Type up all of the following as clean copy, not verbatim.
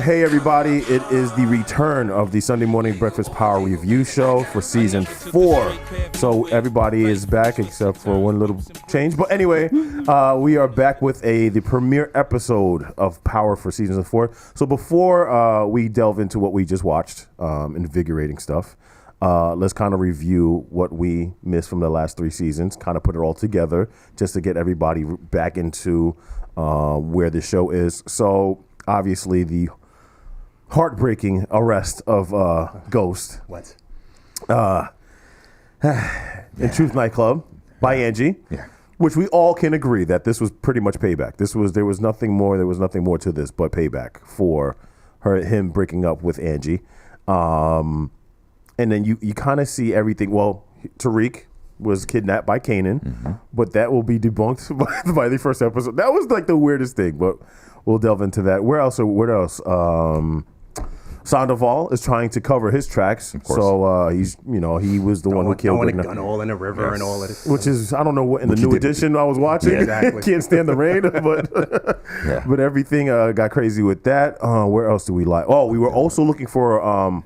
Hey everybody, it is the return of the Sunday Morning Breakfast Power Review Show for season 4. So everybody is back except for one little change. But anyway, we are back with the premiere episode of Power for season 4. So before we delve into what we just watched, invigorating stuff, let's kind of review what we missed from the last 3 seasons, kind of put it all together just to get everybody back into where the show is. So obviously the heartbreaking arrest of Ghost. What? In Truth Nightclub by Angie. Yeah. Which we all can agree that this was pretty much payback. There was nothing more to this but payback for him breaking up with Angie. And then you kind of see everything. Well, Tariq was kidnapped by Kanan, but that will be debunked by the first episode. That was like the weirdest thing, but we'll delve into that. Where else? Sandoval is trying to cover his tracks, so he was the one who killed a gun all in the river and all of this. Which is, I don't know what in the new edition I was watching. Yeah, exactly. Can't stand the rain, but everything got crazy with that. Where else do we like? Oh, we were also looking for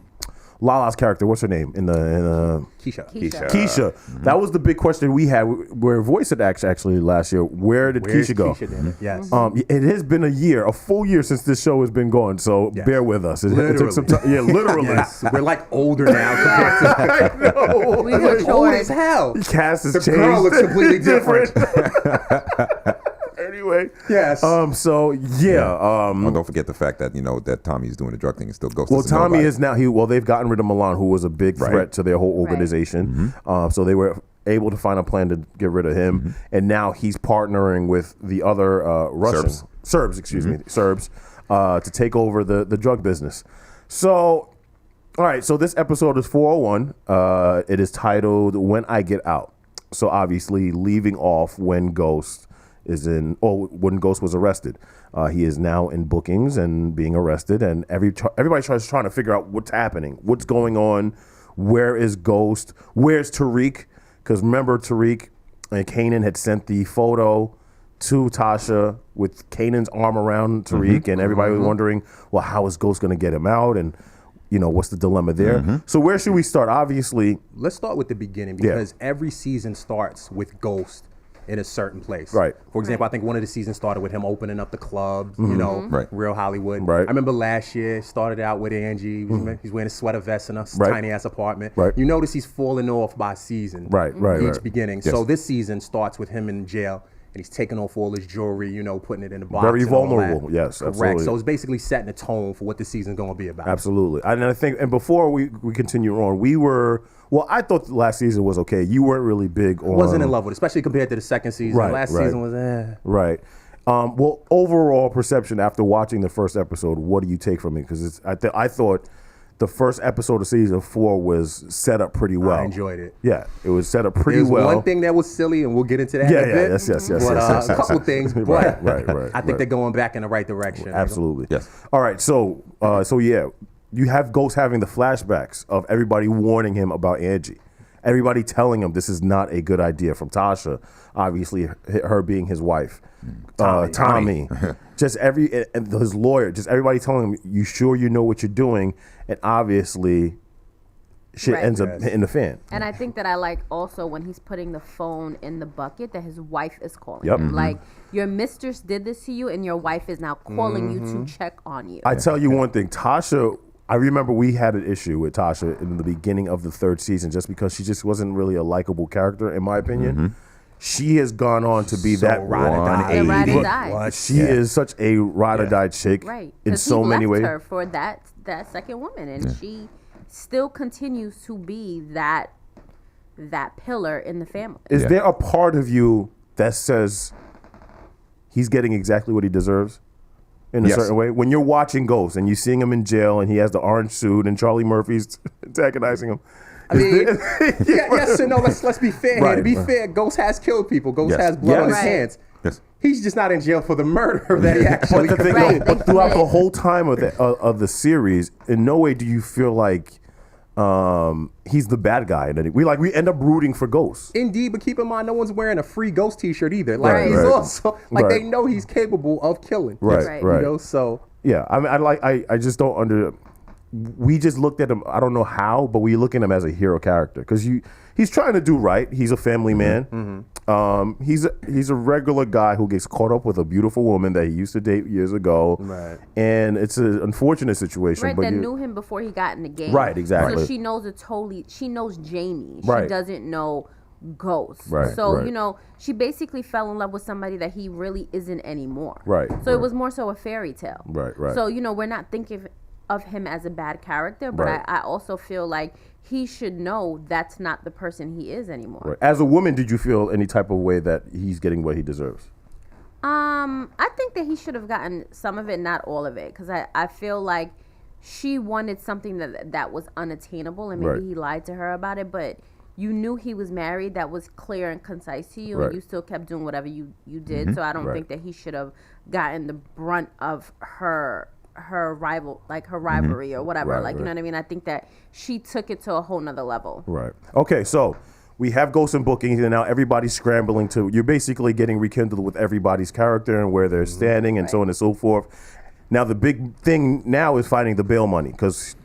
Lala's character. What's her name in the Keisha. That was the big question we had. Where Voice had actually last year. Where's Keisha go? Yes. It has been a full year since this show has been going. So bear with us. It took some time. Yeah, literally. Yes. We're like older now compared to. I know. We were old as hell. The cast has changed. The girl looks completely different. Anyway. Yes. So yeah. Well, don't forget the fact that that Tommy's doing the drug thing and still Ghost. Well, Tommy is now they've gotten rid of Milan, who was a big threat to their whole organization. So they were able to find a plan to get rid of him, and now he's partnering with the other Serbs to take over the drug business. So, all right. So this episode is 401. It is titled "When I Get Out." So obviously, leaving off when Ghost when Ghost was arrested. He is now in bookings and being arrested, and everybody trying to figure out what's happening, what's going on, where is Ghost, where's Tariq? Because remember, Tariq and Kanan had sent the photo to Tasha with Kanan's arm around Tariq, and everybody was wondering, well, how is Ghost going to get him out, and what's the dilemma there? So where should we start? Obviously, let's start with the beginning, because every season starts with Ghost in a certain place. Right. For example, I think one of the seasons started with him opening up the clubs, Real Hollywood. Right. I remember last year started out with Angie. He's wearing a sweater vest in a tiny ass apartment. Right. You notice he's falling off by season. Right. Each beginning. Yes. So this season starts with him in jail, and he's taking off all his jewelry, putting it in the box. Very and all vulnerable. that. Yes, correct. Absolutely. So it's basically setting a tone for what the season's going to be about. Absolutely. And I think, and before we continue on, I thought the last season was okay. You weren't really big on. Wasn't in love with it, especially compared to the second season. Right, last season was Right. Well, overall perception after watching the first episode, what do you take from it? Because I thought the first episode of season 4 was set up pretty well. I enjoyed it. Yeah, it was set up pretty There's well. one thing that was silly, and we'll get into that in a bit. Yes. But a couple things, but right. I think they're going back in the right direction. Absolutely. Yes. All right, so you have Ghost having the flashbacks of everybody warning him about Angie. Everybody telling him this is not a good idea, from Tasha, obviously her being his wife, Tommy. Just his lawyer, just everybody telling him, you sure you know what you're doing? And obviously shit ends up hitting the fan. And I think that I like also when he's putting the phone in the bucket that his wife is calling Yep. him. Like, your mistress did this to you and your wife is now calling you to check on you. I tell you one thing, Tasha, I remember we had an issue with Tasha in the beginning of the 3rd season just because she just wasn't really a likable character, in my opinion. She has gone on to be that ride or die. She is such a ride or die chick in so many ways. He left her for that second woman, and she still continues to be that pillar in the family. Is there a part of you that says he's getting exactly what he deserves in a certain way? When you're watching Ghost and you're seeing him in jail and he has the orange suit and Charlie Murphy's antagonizing him. I mean, yes and no. Let's be fair here. To be fair, Ghost has killed people. Ghost has blood on his hands. Yes. He's just not in jail for the murder that he actually committed. But throughout the whole time of the series, in no way do you feel like he's the bad guy. And we end up rooting for Ghost. Indeed, but keep in mind, no one's wearing a free Ghost T-shirt either. Like he's also they know he's capable of killing. Right. So Yeah, I mean, I just don't we just looked at him. I don't know how, but we look at him as a hero character because he's trying to do right. He's a family man. He's a regular guy who gets caught up with a beautiful woman that he used to date years ago. Right. And it's an unfortunate situation. Right, but that knew him before he got in the game. Right, exactly. So she knows she knows Jamie. Right. She doesn't know Ghost. Right, so, right. She basically fell in love with somebody that he really isn't anymore. Right. So it was more so a fairy tale. Right, right. So, we're not thinking of him as a bad character, but right. I also feel like he should know that's not the person he is anymore. Right. As a woman, did you feel any type of way that he's getting what he deserves? I think that he should have gotten some of it, not all of it, because I feel like she wanted something that was unattainable, and maybe right. he lied to her about it, but you knew he was married. That was clear and concise to you, right. and you still kept doing whatever you did. So I don't right. think that he should have gotten the brunt of her rivalry or whatever. Right, like, you know what I mean? I think that she took it to a whole nother level. Right. Okay, so we have Ghost and bookings, and now everybody's scrambling you're basically getting rekindled with everybody's character and where they're standing and right. so on and so forth. Now, the big thing now is finding the bail money because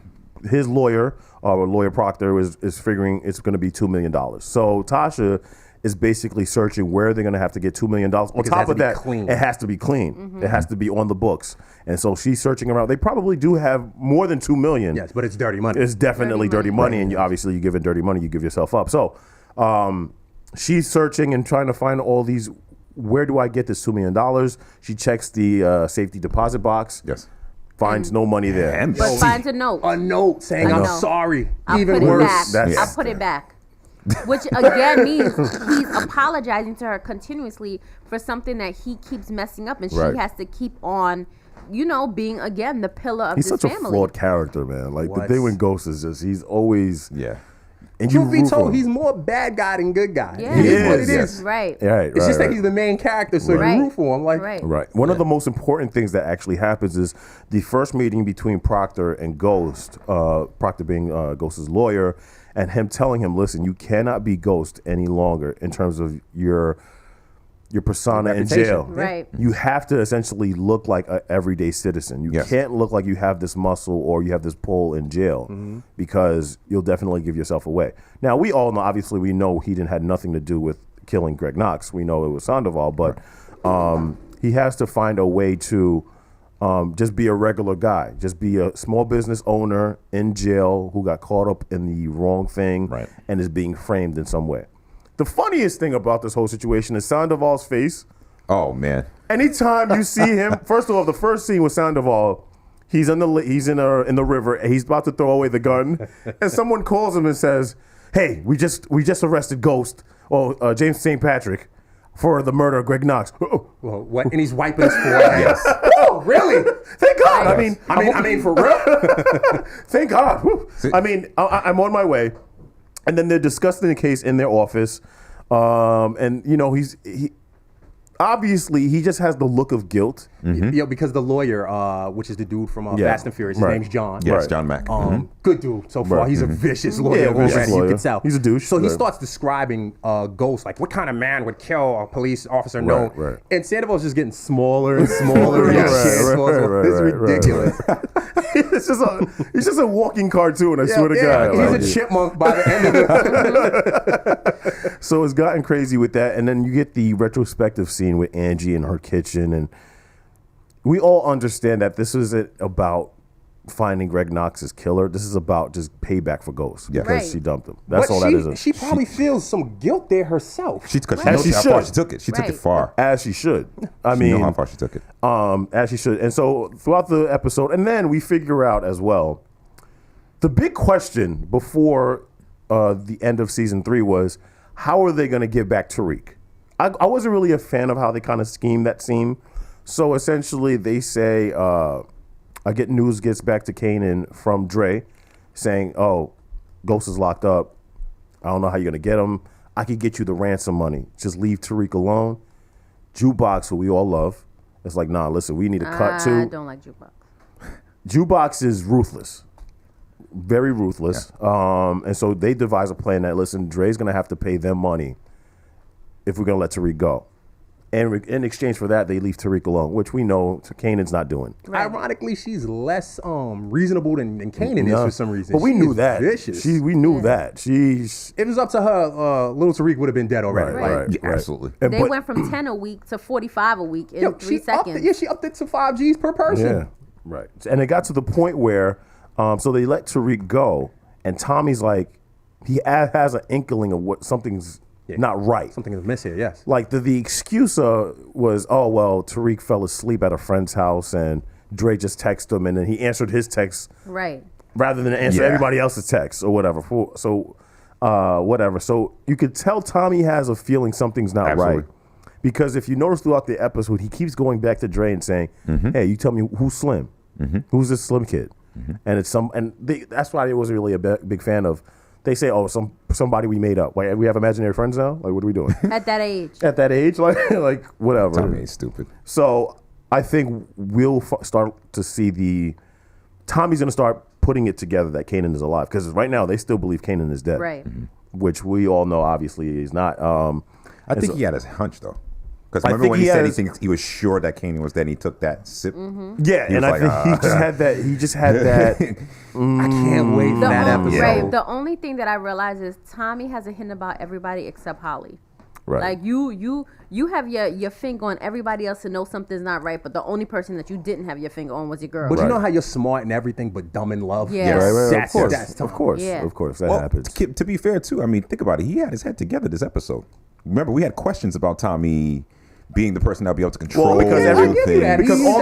his lawyer, Lawyer Proctor, is figuring it's going to be $2 million. So Tasha is basically searching where they're going to have to get $2 million. On top of that, it has to be clean. Mm-hmm. It has to be on the books. And so she's searching around. They probably do have more than $2 million. Yes, but it's dirty money. It's definitely dirty money. And obviously you give it dirty money, you give yourself up. So she's searching and trying to find all these, where do I get this $2 million? She checks the safety deposit box. Yes. Finds no money there. But finds a note. A note saying, I'm sorry. Even worse. I'll put it back. Which again means he's apologizing to her continuously for something that he keeps messing up, and she right. has to keep on, being again the pillar of He's this such family. a flawed character, man. Like the thing with Ghost is just he's always And truth be told, he's more bad guy than good guy. Yeah. He is what it yes. is. Right. It's just that he's the main character, so you root for him. Like, right. One of the most important things that actually happens is the first meeting between Proctor and Ghost, Proctor being Ghost's lawyer, and him telling him, listen, you cannot be Ghost any longer in terms of your persona in jail. Right. You have to essentially look like an everyday citizen. You can't look like you have this muscle or you have this pull in jail because you'll definitely give yourself away. Now, we all know, obviously, we know he had nothing to do with killing Greg Knox. We know it was Sandoval, but he has to find a way to just be a regular guy, just be a small business owner in jail who got caught up in the wrong thing and is being framed in some way. The funniest thing about this whole situation is Sandoval's face. Oh man! Anytime you see him, first of all, the first scene with Sandoval, he's in the river and he's about to throw away the gun, and someone calls him and says, "Hey, we just arrested Ghost or James St. Patrick for the murder of Greg Knox." Well, what? And he's wiping his forehead. Yes. Oh, really? Thank God. I mean, for real. Thank God. I'm on my way. And then they're discussing the case in their office. And, he obviously he just has the look of guilt. Because the lawyer, which is the dude from Fast and Furious, his name's John. Yes, John Mack. Good dude so far. He's a vicious lawyer. You can tell. He's a douche. So he starts describing Ghost, like what kind of man would kill a police officer known. Right. And Sandoval's just getting smaller and smaller. It's ridiculous. He's just a walking cartoon, I swear to God. He's a chipmunk by the end of it. So it's gotten crazy with that. And then you get the retrospective scene with Angie in her kitchen. And we all understand that this isn't about finding Greg Knox's killer. This is about just payback for Ghost because she dumped him. That's all that is. She probably feels some guilt there herself. Because she knows how far she took it. She took it far. As she should. I mean, know how far she took it. As she should. And so throughout the episode, and then we figure out as well, the big question before the end of season 3 was, how are they going to get back Tariq? I wasn't really a fan of how they kind of schemed that scene. So essentially they say, news gets back to Kanan from Dre saying, oh, Ghost is locked up. I don't know how you're going to get him. I could get you the ransom money. Just leave Tariq alone. Jukebox, who we all love, it's like, nah, listen, we need a cut too. I don't like Jukebox. Jukebox is ruthless. Very ruthless. Yeah. And so they devise a plan that, listen, Dre's going to have to pay them money if we're going to let Tariq go. And in exchange for that, they leave Tariq alone, which we know Kanan's not doing. Right. Ironically, she's less reasonable than Kanan is for some reason. But we knew that. Vicious. We knew that. If it was up to her, little Tariq would have been dead already. Right. Yeah, absolutely. They went from 10 a week to 45 a week in 3 seconds. She upped it to 5 G's per person. Yeah, right. And it got to the point where, so they let Tariq go, and Tommy's like, he has an inkling of what something's not right. Something is amiss here, yes. Like the excuse was, oh, well, Tariq fell asleep at a friend's house and Dre just texted him and then he answered his text. Right. Rather than answer everybody else's text or whatever. So, whatever. So you could tell Tommy has a feeling something's not right. Because if you notice throughout the episode, he keeps going back to Dre and saying, hey, you tell me who's Slim? Who's this Slim kid? And that's why I wasn't really a big fan of. They say, oh, somebody we made up. Like, we have imaginary friends now? Like, what are we doing? At that age. At that age? Like whatever. Tommy ain't stupid. So I think we'll start to see Tommy's going to start putting it together that Kanan is alive. Because right now, they still believe Kanan is dead. Right. Which we all know, obviously, he's not. I think he had his hunch, though. Because remember when he said he was sure that Kanan was dead and he took that sip? Yeah, and I think he just had that. I can't wait for that episode. Right. The only thing that I realize is Tommy has a hint about everybody except Holly. Right. Like you have your finger on everybody else to know something's not right, but the only person that you didn't have your finger on was your girl. But you know how you're smart and everything, but dumb in love? Yeah. Right. Of course, that happens. To be fair, too, I mean, think about it. He had his head together this episode. Remember, we had questions about Tommy being the person that'll be able to control everything. Because all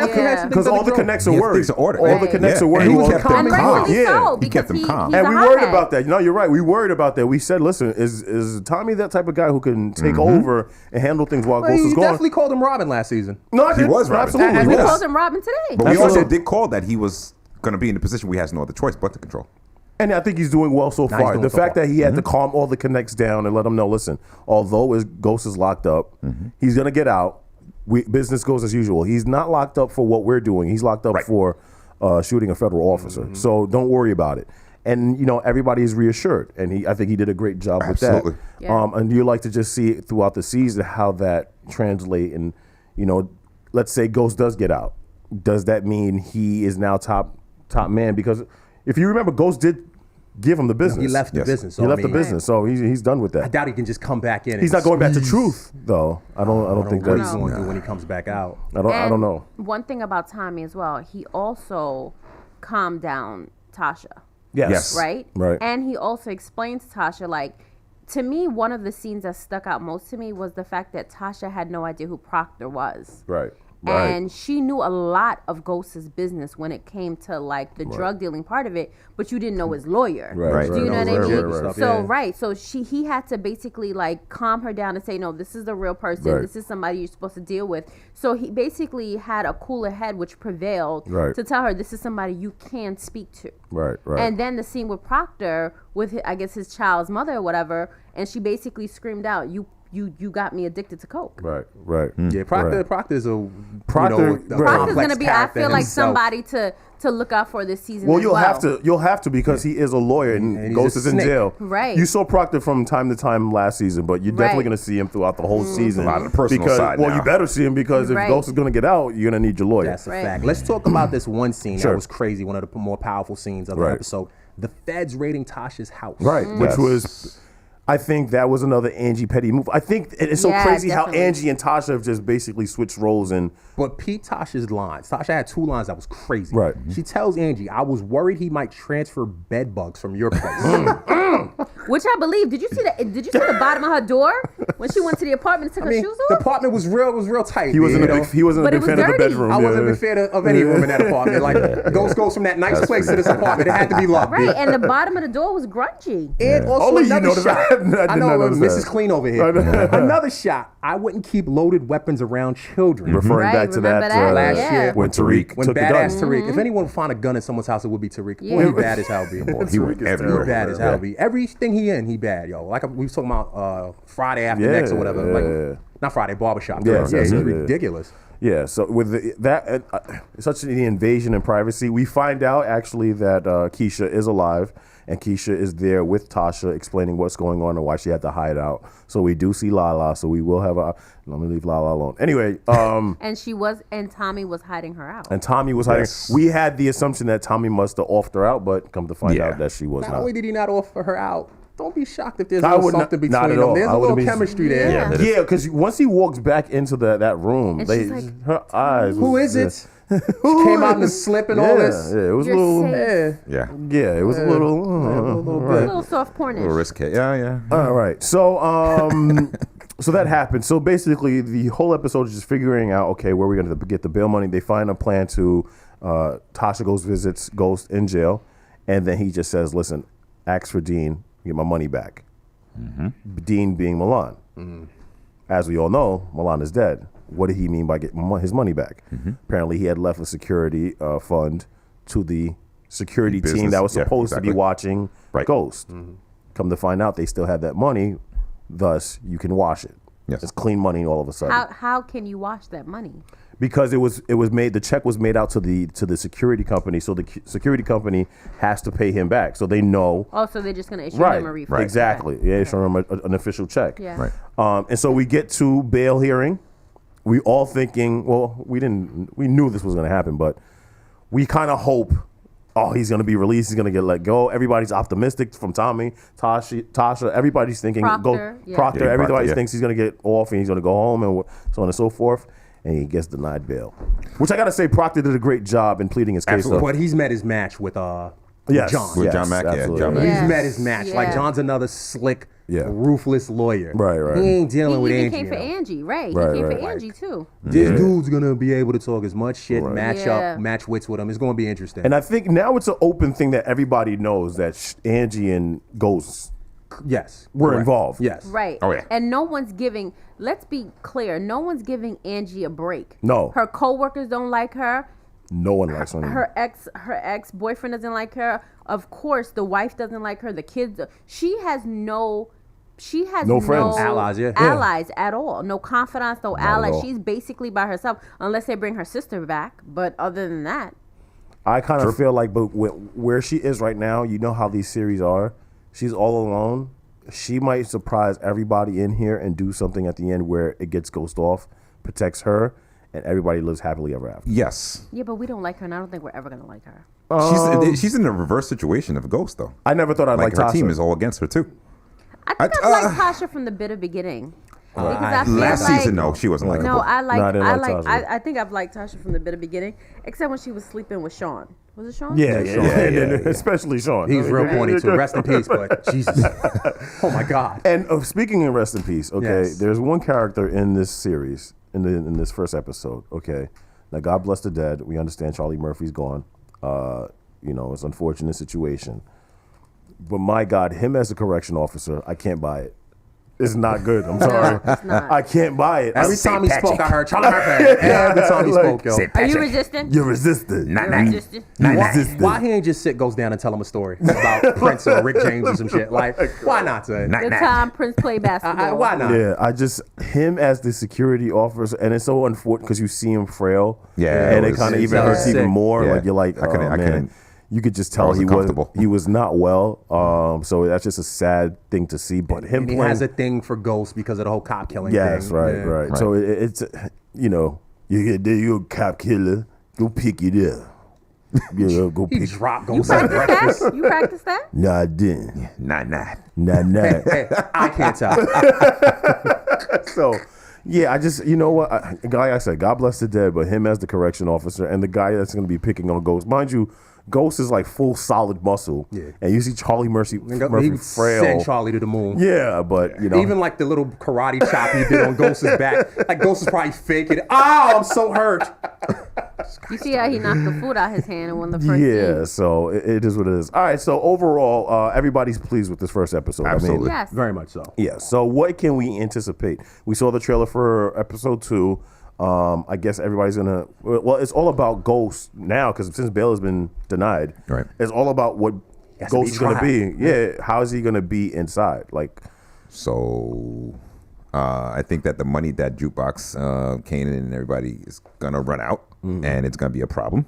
the connects are worried. All the connects are worried. He kept them calm. He kept them calm. And we worried about that. No, you're right. We worried about that. We said, listen, is Tommy that type of guy who can take over and handle things while Ghost is gone? You definitely called him Robin last season. No, he was Robin. Absolutely. We called him Robin today. But we also did call that he was going to be in the position where he has no other choice but to control. And I think he's doing well so far. The fact that he had to calm all the connects down and let them know, listen, although his Ghost is locked up, he's going to get out. Business goes as usual. He's not locked up for what we're doing. He's locked up for shooting a federal officer. So don't worry about it. And, everybody is reassured. And I think he did a great job with that. Yeah. And you like to just see throughout the season how that translate. And, let's say Ghost does get out. Does that mean he is now top man? Because if you remember, Ghost did give him the business. He left the business. So he left the business, so he's done with that. I doubt he can just come back in. He's not going back to Truth, though. I don't think what that's he's going to do when he comes back out. I don't know. One thing about Tommy as well, he also calmed down Tasha. Yes. Right? Right. And he also explained to Tasha, like, to me, one of the scenes that stuck out most to me was the fact that Tasha had no idea who Proctor was. Right. And she knew a lot of Ghost's business when it came to like the drug dealing part of it, but you didn't know his lawyer. Right. Do you know what I mean? Right. So he had to basically like calm her down and say, no, this is the real person. Right. This is somebody you're supposed to deal with. So he basically had a cooler head, which prevailed to tell her this is somebody you can speak to. Right. And then the scene with Proctor with I guess his child's mother or whatever, and she basically screamed out, You got me addicted to coke. Right. Yeah, Proctor's Proctor's gonna be. I feel like somebody to look out for this season. Well, you'll have to because he is a lawyer and Ghost is in jail. Right. You saw Proctor from time to time last season, but you're definitely going to see him throughout the whole season. A lot of the personal side. Well, you better see him because if Ghost is going to get out, you're going to need your lawyer. That's a fact. Let's talk about this one scene that was crazy. One of the more powerful scenes of the episode. The feds raiding Tasha's house. Right. Which was. I think that was another Angie Petty move. I think it's so crazy how Angie and Tasha have just basically switched roles. But Pete Tasha's lines. Tasha had 2 lines that was crazy. Right. She tells Angie, I was worried he might transfer bed bugs from your place. Which I believe. Did you see the bottom of her door when she went to the apartment and took her shoes off? The apartment was real tight. He wasn't a big fan of the bedroom. I wasn't a big fan of any room in that apartment. Like Ghost goes from that nice place to this apartment. It had to be loved. Right, and the bottom of the door was grungy. And also another shot. I know Mrs. Clean over here. Another shot. I wouldn't keep loaded weapons around children. Referring back to that last year when Tariq took the gun. Tariq. If anyone would find a gun in someone's house, it would be Tariq. Boy, he bad as hell, B. He went everywhere. He bad as hell, B. Everything he bad, yo. Like we was talking about Friday After Next or whatever. Like not Friday, Barbershop. Yeah, he's ridiculous. Yeah, so with such the invasion and privacy, we find out actually that Keisha is alive and Keisha is there with Tasha explaining what's going on and why she had to hide out. So we do see Lala. So we will have let me leave Lala alone. Anyway, and Tommy was hiding her out. And Tommy was hiding. We had the assumption that Tommy must have offed her out, but come to find out that she was not. Not only did he not offer her out, don't be shocked if there's something between them. There's a little chemistry there. Yeah, because once he walks back into that room, her eyes. Who is it? She came out in the slip and all this. Yeah, it was a little. Yeah, it was a little soft pornish. A little risque. Yeah. All right, so so that happened. So basically, the whole episode is just figuring out, okay, where we're going to get the bail money. They find a plan to. Tasha visits Ghost in jail, and then he just says, "Listen, ask for Dean, get my money back." Dean being Milan. As we all know, Milan is dead. What did he mean by getting his money back? Apparently, he had left a security fund to the security team that was supposed to be watching Ghost. Come to find out, they still had that money. Thus, you can wash it. Yes. It's clean money all of a sudden. How can you wash that money? Because it was made. The check was made out to the security company, so the security company has to pay him back. So they know. Oh, so they're just going to issue him a refund. Exactly. Okay. Yeah, issue him an official check. Yeah. And so we get to bail hearing. We all thinking, well, we knew this was going to happen, but we kind of hope, he's going to be released. He's going to get let go. Everybody's optimistic from Tommy, Tasha. Everybody's thinking, Proctor. Everybody thinks he's going to get off and he's going to go home and so on and so forth. And he gets denied bail. Which I got to say, Proctor did a great job in pleading his case. But he's met his match with John. With John Mack, John Mack. He's met his match. Like, John's another slick, ruthless lawyer. Right. He ain't dealing with Angie. He came for Angie, right? He came for Angie, too. This dude's going to be able to talk as much shit, match wits with him. It's going to be interesting. And I think now it's an open thing that everybody knows that Angie and Ghost were involved. Yes. Right. Oh, yeah. And no one's giving, let's be clear, no one's giving Angie a break. No. Her co-workers don't like her. No one likes her. Her ex-boyfriend doesn't like her. Of course, the wife doesn't like her. The kids, she has no friends. Allies at all. No confidants, no allies. She's basically by herself, unless they bring her sister back. But other than that, I kind of feel like, but where she is right now, you know how these series are. She's all alone. She might surprise everybody in here and do something at the end where it gets Ghost off, protects her, and everybody lives happily ever after. Yes. Yeah, but we don't like her, and I don't think we're ever going to like her. She's in a reverse situation of Ghost, though. I never thought I'd like her Tasha. team is all against her, too. I think I liked Tasha from the bitter beginning. Last season, no, she wasn't like. No, I think I've liked Tasha from the bitter beginning, except when she was sleeping with Sean. Was it Sean? Yeah. Especially Sean. He was real corny too. Rest in peace, but Jesus. Oh my God. And speaking of rest in peace, there's one character in this series, in this first episode. Okay, now God bless the dead. We understand Charlie Murphy's gone. It's an unfortunate situation. But my God, him as a correction officer, I can't buy it. It's not good. I'm sorry. It's not. I can't buy it. Every time he spoke, I heard Charlie Murphy. Every time he spoke, yo. Are you resistant? You're resistant. Why he ain't just goes down and tell him a story about Prince or Rick James or some shit? Like, why not, say? The time Prince played basketball. Why not? Yeah, him as the security officer, and it's so unfortunate because you see him frail. Yeah. And it kind of even hurts even more. Yeah. Like, you're like, I couldn't. You could just tell he was not well. So that's just a sad thing to see. But him and he has a thing for Ghost because of the whole cop killing thing. Yes, right. So it's you're a cop killer. Go pick it up. Go pick. He dropped Ghost at breakfast. You practiced that? No, I didn't. Nah. Hey, I can't tell. So. Yeah, I just, what, like I said, God bless the dead, but him as the correction officer and the guy that's going to be picking on Ghost. Mind you, Ghost is like full solid muscle. Yeah. And you see Charlie Murphy frail. Send Charlie to the moon. Yeah, but, Even like the little karate chop he did on Ghost's back. Like Ghost is probably faking it. Oh, I'm so hurt. You see how he knocked the food out his hand and won the first game. So it is what it is. All right, so overall, everybody's pleased with this first episode. Absolutely. Yes. Very much so. Yeah, so what can we anticipate? We saw the trailer for episode 2. I guess everybody's gonna. Well, it's all about Ghost now because since bail has been denied, right? It's all about what Ghost is gonna be. Yeah, how is he gonna be inside? Like, so I think that the money that Jukebox, Kanan, and everybody is gonna run out, and it's gonna be a problem.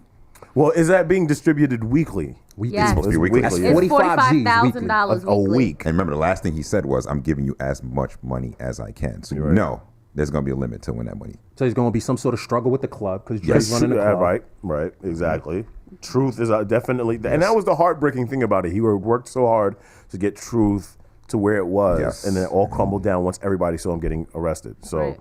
Well, is that being distributed weekly? Yes. Supposed to be weekly. It's That's $45,000 A weekly. week. And remember, the last thing he said was, "I'm giving you as much money as I can." So you know there's going to be a limit to when that money. So there's going to be some sort of struggle with the club because Dre's running the club. Right, exactly. Truth is definitely, and that was the heartbreaking thing about it. He worked so hard to get Truth to where it was, and then it all crumbled down once everybody saw him getting arrested. So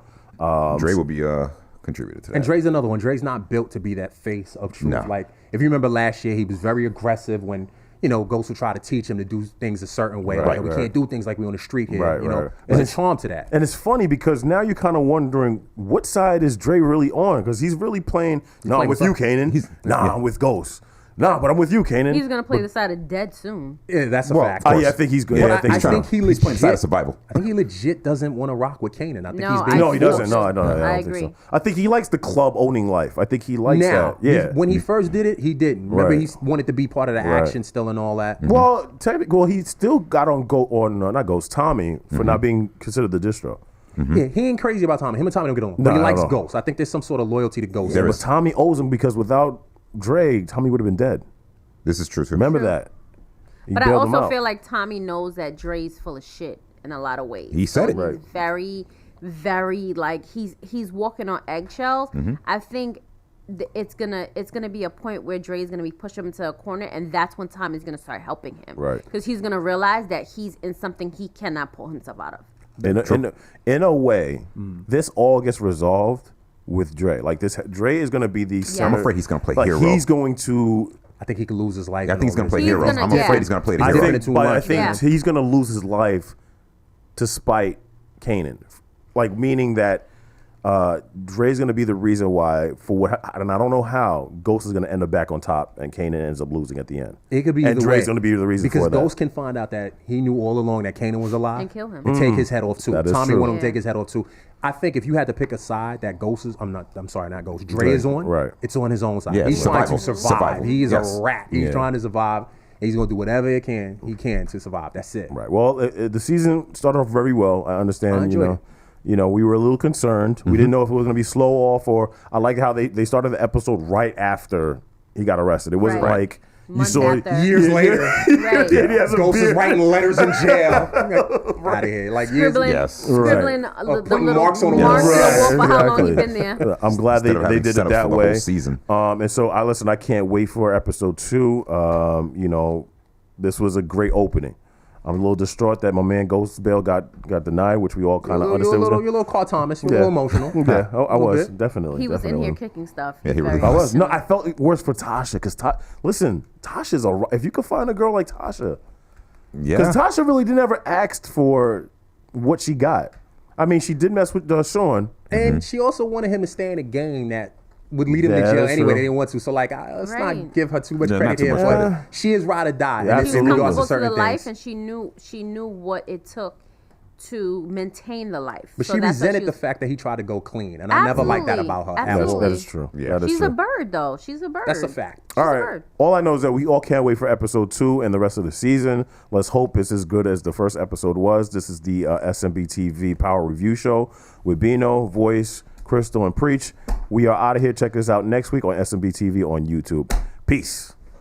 Dre will be a contributor to that. And Dre's another one. Dre's not built to be that face of Truth. No. Like, if you remember last year, he was very aggressive when, Ghost would try to teach him to do things a certain way. We can't do things like we on the street here. There's a charm to that. And it's funny because now you're kind of wondering what side is Dre really on, because he's really playing, I'm with you, Kanan. I'm with Ghost. Nah, but I'm with you, Kanan. He's going to play the side of dead soon. Yeah, that's a fact. I think he's good. Yeah, I think he legit, playing the side of survival. I think he legit doesn't want to rock with Kanan. I think No, he's I being No, he doesn't. forced. No, I don't I think agree. so. I think he likes the club owning life. I think he likes now. that. Yeah. When he first did it, he didn't. Remember, Right. he wanted to be part of the action still and all that. Well, he still got on not Ghost, Tommy, for not being considered the distro. Yeah, he ain't crazy about Tommy. Him and Tommy don't get on. But he likes Ghost. I think there's some sort of loyalty to Ghost. But Tommy owes him, because without Dre, Tommy would have been dead. This is true. Remember that. He But I bailed him also out. feel like Tommy knows that Dre's full of shit in a lot of ways. He said it. He's Right. very, very, like, he's walking on eggshells. I think it's gonna be a point where Dre's gonna be pushing him to a corner, and that's when Tommy's gonna start helping him. Right. Because he's gonna realize that he's in something he cannot pull himself out of. In a way, this all gets resolved with Dre. Like this, Dre is going to be the center. I'm afraid he's going to play hero. He's going to. I think he could lose his life. I think he's going to play He's hero. gonna- I'm yeah. afraid he's going to play the I hero. think he's going to lose his life to spite Kanan. Like, meaning that Dre's going to be the reason why, and I don't know how, Ghost is going to end up back on top and Kanan ends up losing at the end. It could be and either Dre's way. going to be the reason because for that. Ghost can find out that he knew all along that Kanan was alive And kill him. and take his head off too. That is Tommy true. wanted him to take his head off too. I think if you had to pick a side that Ghost is, not Ghost, Dre is on, Right. It's on his own side. Yeah, He's trying to survival. survive. Survival. He is Yes. a rat. He's trying to survive. And he's going to do whatever he can to survive. That's it. Right. Well, the season started off very well. I understand. I enjoyed it. We were a little concerned. We didn't know if it was going to be slow off, or I like how they started the episode right after he got arrested. It wasn't Right. like you Months saw after. Years later, Right. He has a Ghost is beard. writing letters in jail. Out of here. Like years. Scribbling, Yes. scribbling Right. the putting little marks on the marks wall. on the Right, wall for how long exactly. he's been there. I'm glad Instead of they having did it setups that for the way. whole season. And so I can't wait for episode 2. This was a great opening. I'm a little distraught that my man Ghost bail got denied, which we all kind of understood. You're a little Carl Thomas. You're a little emotional. Yeah, I was bit. definitely. He was in definitely. here kicking stuff. Yeah, he Very really I was. was. No, I felt it worse for Tasha because listen, Tasha's if you could find a girl like Tasha, Yeah. because Tasha really never asked for what she got. I mean, she did mess with Sean. And she also wanted him to stay in a game that would lead him to Yeah, jail that's anyway. true. They didn't want to. So, like, let's Right. not give her too much Yeah, not credit too here. much But credit. she is ride or die. Yeah, And She in was regards to comfortable to certain the life, things. and she knew what it took to maintain the life. But So she that's why resented she the was- fact that he tried to go clean. And I never liked that about her. At all. That is true. Yeah. That is She's true. a bird, though. She's a bird. That's a fact. All She's a right. bird. All I know is that we all can't wait for episode 2 and the rest of the season. Let's hope it's as good as the first episode was. This is the SMB TV Power Review Show with Bino, Voice, Crystal, and Preach. We are out of here. Check us out next week on SMB TV on YouTube. Peace.